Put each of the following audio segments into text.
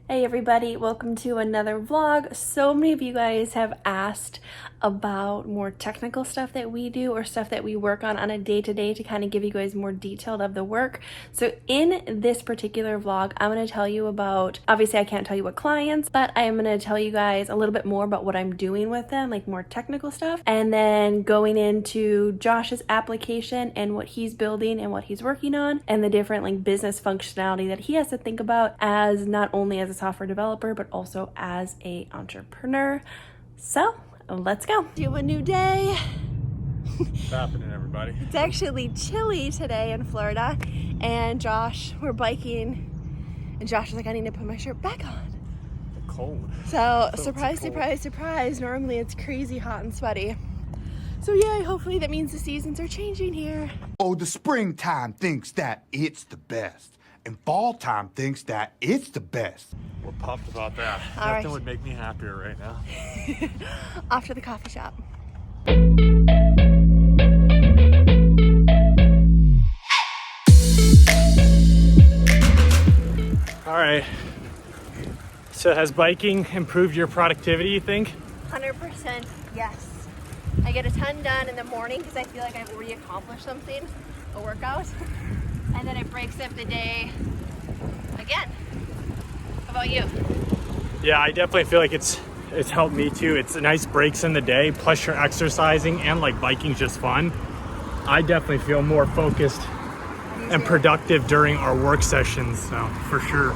Hey everybody, welcome to another vlog. So many of you guys have asked about more technical stuff that we do or stuff that we work on a day-to-day to kind of give you guys more detailed of the work. So in this particular vlog, I'm going to tell you about, obviously I can't tell you what clients, but I am going to tell you guys a little bit more about what I'm doing with them, like more technical stuff, and then going into Josh's application and what he's building and what he's working on and the different like business functionality that he has to think about as not only as a software developer but also as a entrepreneur. So let's go. Do a new day. What's happening, everybody? It's actually chilly today in Florida, and Josh, we're biking, and Josh is like, I need to put my shirt back on. It's cold. So surprise, surprise, surprise. Normally it's crazy hot and sweaty. So yeah, hopefully that means the seasons are changing here. Oh, the springtime thinks that it's the best, and fall time thinks that it's the best. We're pumped about that. All Nothing right. would make me happier right now. Off to the coffee shop. All right. So has biking improved your productivity, you think? 100% yes. I get a ton done in the morning because I feel like I've already accomplished something, a workout, and then it breaks up the day again. How about you? Yeah, I definitely feel like it's helped me too. It's nice breaks in the day, plus you're exercising and like biking's just fun. I definitely feel more focused and productive during our work sessions, so for sure.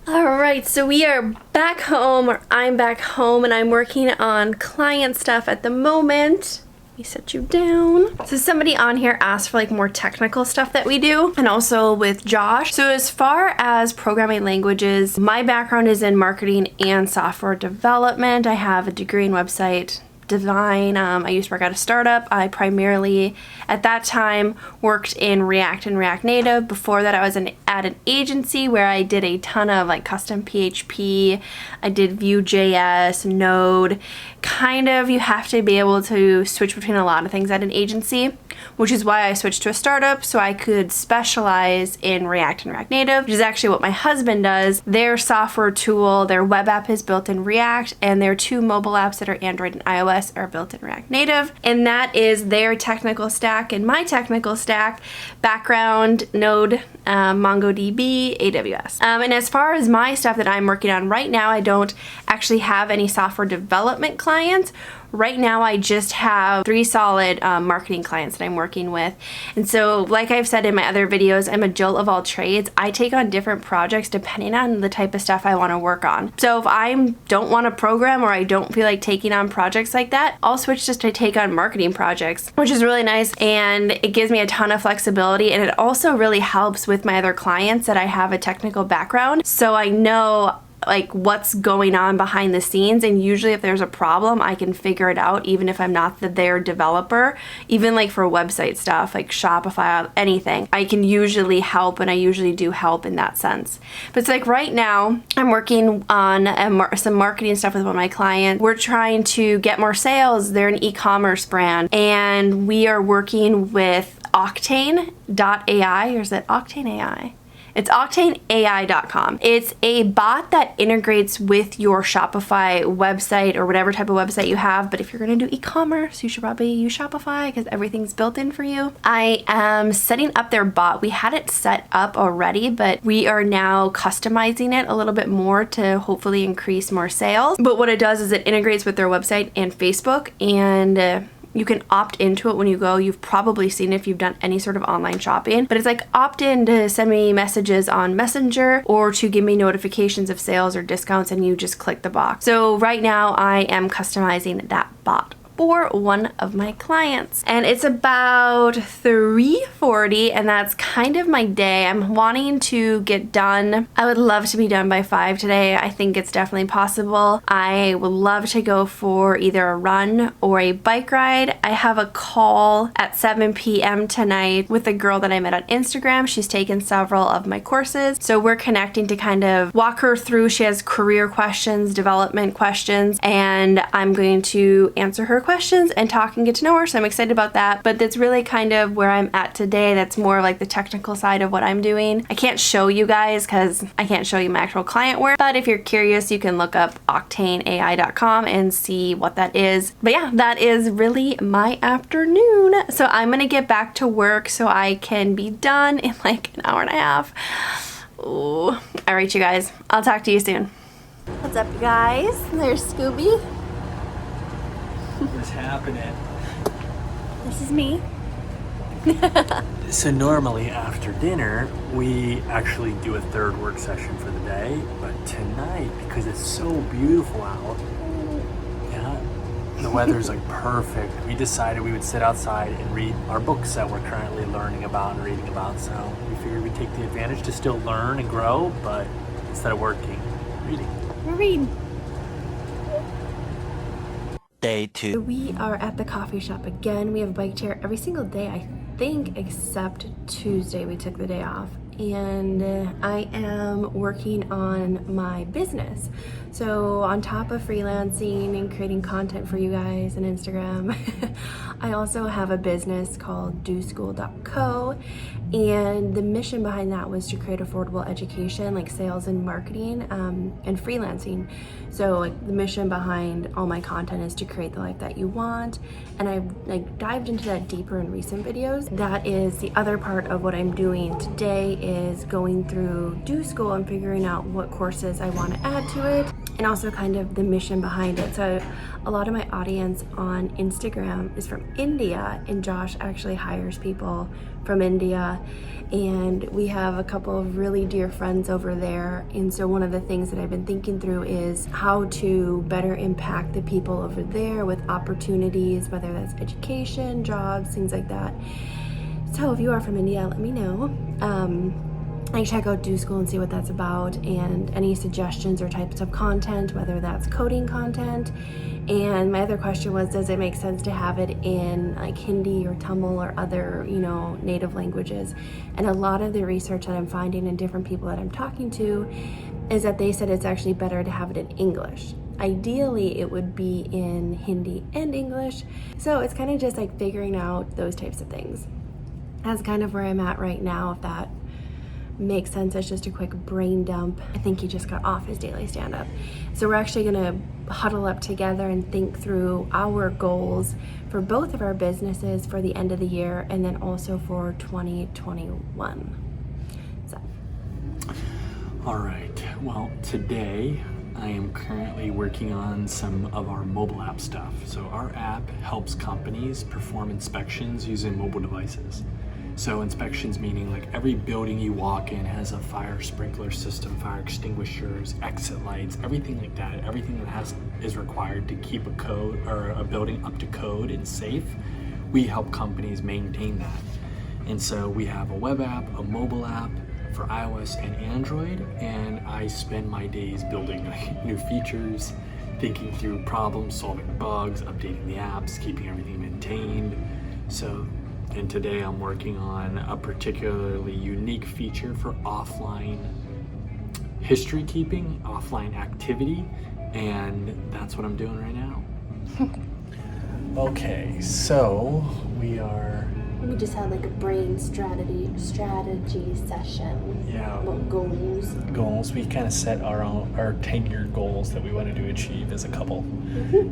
All right, so we are back home, or I'm back home, and I'm working on client stuff at the moment. Let me set you down. So somebody on here asked for like more technical stuff that we do, and also with Josh. So as far as programming languages, my background is in marketing and software development. I have a degree in website design. I used to work at a startup. I primarily, at that time, worked in React and React Native. Before that, I was at an agency where I did a ton of like custom PHP. I did Vue.js, Node. Kind of, you have to be able to switch between a lot of things at an agency, which is why I switched to a startup so I could specialize in React and React Native, which is actually what my husband does. Their software tool, their web app is built in React, and their two mobile apps that are Android and iOS are built in React Native, and that is their technical stack. And my technical stack, background, Node, MongoDB, AWS. And as far as my stuff that I'm working on right now, I don't actually have any software development clients. Right now, I just have 3 solid marketing clients that I'm working with. And so, like I've said in my other videos, I'm a jill of all trades. I take on different projects depending on the type of stuff I want to work on. So if I don't want to program or I don't feel like taking on projects like that, I'll switch just to take on marketing projects, which is really nice, and it gives me a ton of flexibility, and it also really helps with my other clients that I have a technical background. So I know like what's going on behind the scenes, and usually if there's a problem I can figure it out even if I'm not their developer. Even like for website stuff like Shopify, anything, I can usually help, and I usually do help in that sense. But it's like right now I'm working on some marketing stuff with one of my clients. We're trying to get more sales. They're an e-commerce brand, and we are working with Octane.ai, or is it Octane AI? It's octaneai.com. It's a bot that integrates with your Shopify website or whatever type of website you have. But if you're going to do e-commerce, you should probably use Shopify because everything's built in for you. I am setting up their bot. We had it set up already, but we are now customizing it a little bit more to hopefully increase more sales. But what it does is it integrates with their website and Facebook, and you can opt into it when you go. You've probably seen it if you've done any sort of online shopping, but it's like opt in to send me messages on Messenger or to give me notifications of sales or discounts, and you just click the box. So right now I am customizing that bot for one of my clients, and it's about 3:40, and that's kind of my day. I'm wanting to get done. I would love to be done by 5 today. I think it's definitely possible. I would love to go for either a run or a bike ride. I have a call at 7 p.m. tonight with a girl that I met on Instagram. She's taken several of my courses, so we're connecting to kind of walk her through. She has career questions, development questions, and I'm going to answer her questions and talk and get to know her. So I'm excited about that. But that's really kind of where I'm at today. That's more like the technical side of what I'm doing. I can't show you guys because I can't show you my actual client work. But if you're curious, you can look up octaneai.com and see what that is. But yeah, that is really my afternoon. So I'm gonna get back to work so I can be done in like an hour and a half. Ooh. All right, you guys. I'll talk to you soon. What's up, you guys? There's Scooby. What's happening? This is me. So normally after dinner, we actually do a third work session for the day, but tonight, because it's so beautiful out, yeah, the weather's like perfect, we decided we would sit outside and read our books that we're currently learning about and reading about. So we figured we'd take the advantage to still learn and grow, but instead of working, reading. We're reading. Day 2. We are at the coffee shop again. We have a bike chair every single day, I think, except Tuesday we took the day off. And I am working on my business. So on top of freelancing and creating content for you guys on Instagram, I also have a business called doschool.co, and the mission behind that was to create affordable education, like sales and marketing, and freelancing. So like the mission behind all my content is to create the life that you want, and I've like dived into that deeper in recent videos. That is the other part of what I'm doing today, is going through DoSchool and figuring out what courses I want to add to it, and also kind of the mission behind it. So a lot of my audience on Instagram is from India, and Josh actually hires people from India, and we have a couple of really dear friends over there. And so one of the things that I've been thinking through is how to better impact the people over there with opportunities, whether that's education, jobs, things like that. So if you are from India, let me know. I check out DoSchool and see what that's about, and any suggestions or types of content, whether that's coding content. And my other question was, does it make sense to have it in like Hindi or Tamil or other, you know, native languages? And a lot of the research that I'm finding and different people that I'm talking to is that they said it's actually better to have it in English. Ideally, it would be in Hindi and English. So it's kind of just like figuring out those types of things. That's kind of where I'm at right now, if that makes sense. It's just a quick brain dump. I think he just got off his daily stand-up. So we're actually gonna huddle up together and think through our goals for both of our businesses for the end of the year, and then also for 2021. So. All right, well, today I am currently working on some of our mobile app stuff. So our app helps companies perform inspections using mobile devices. So inspections meaning like every building you walk in has a fire sprinkler system, fire extinguishers, exit lights, everything like that. Everything that is required to keep a building up to code and safe. We help companies maintain that. And so we have a web app, a mobile app for iOS and Android, and I spend my days building new features, thinking through problems, solving bugs, updating the apps, keeping everything maintained. And today I'm working on a particularly unique feature for offline history keeping, offline activity, and that's what I'm doing right now. Okay, so we just had like a brain strategy session. Yeah. About goals. Goals. We kind of set our 10-year goals that we wanted to achieve as a couple.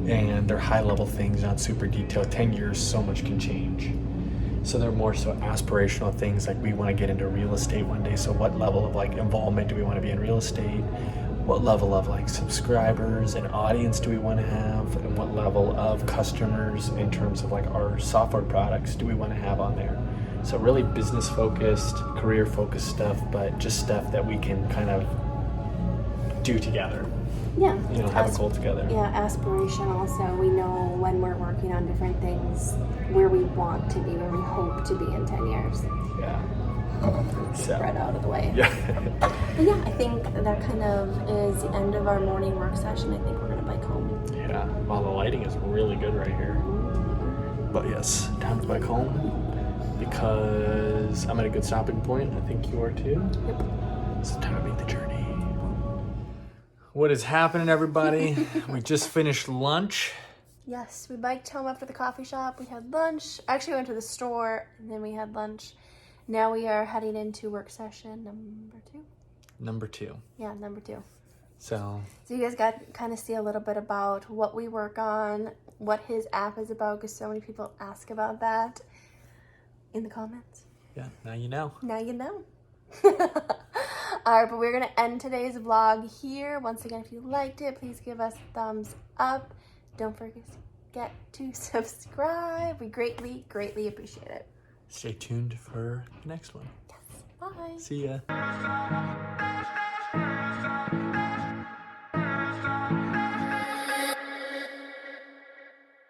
And they're high-level things, not super detailed. 10 years, so much can change. So they're more so aspirational things, like we want to get into real estate one day. So what level of like involvement do we want to be in real estate? What level of like subscribers and audience do we want to have? And what level of customers in terms of like our software products do we want to have on there? So really business focused, career focused stuff, but just stuff that we can kind of do together. Yeah. You know, have a goal together. Yeah, aspirational. So we know when we're working on different things where we want to be, where we hope to be in 10 years. Yeah. Spread out of the way. Yeah. But yeah, I think that kind of is the end of our morning work session. I think we're gonna bike home. Yeah. Well, the lighting is really good right here. But yes, time to bike home because I'm at a good stopping point. I think you are too. Yep. So time to make the journey. What is happening, everybody? We just finished lunch. Yes, we biked home after the coffee shop. We had lunch. Actually, we went to the store and then we had lunch. Now we are heading into work session number 2. Number 2. Yeah, number 2. So So you guys got to kind of see a little bit about what we work on, what his app is about, because so many people ask about that in the comments. yeah, now you know. Now you know. All right, but we're going to end today's vlog here. Once again, if you liked it, please give us a thumbs up. Don't forget to subscribe. We greatly, greatly appreciate it. Stay tuned for the next one. Yes. Bye. See ya.